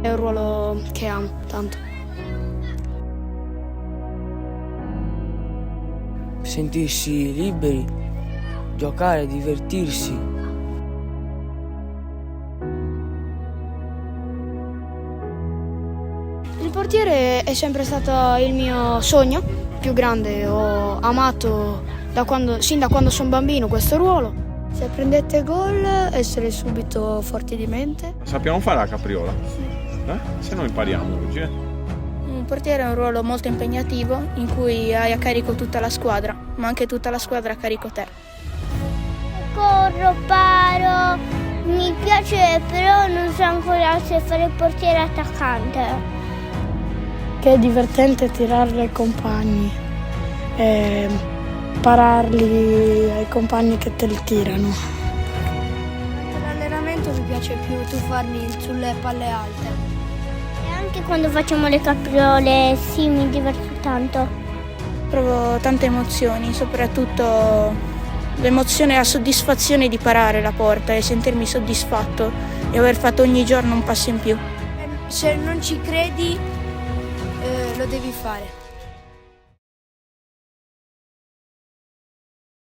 È un ruolo che amo tanto. Sentirsi liberi, giocare, divertirsi. Il portiere è sempre stato il mio sogno più grande, ho amato sin da quando sono bambino questo ruolo. Se prendete gol, essere subito forti di mente. Sappiamo fare la capriola? Se no impariamo oggi. Un portiere è un ruolo molto impegnativo in cui hai a carico tutta la squadra, ma anche tutta la squadra a carico te. Corro, paro, mi piace, però non so ancora se fare il portiere attaccante. Che è divertente tirarli ai compagni e pararli ai compagni che te li tirano. Durante l'allenamento mi piace più tuffarmi sulle palle alte. E anche quando facciamo le capriole, sì, mi diverto tanto. Provo tante emozioni, soprattutto l'emozione e la soddisfazione di parare la porta e sentirmi soddisfatto di aver fatto ogni giorno un passo in più. Se non ci credi, lo devi fare.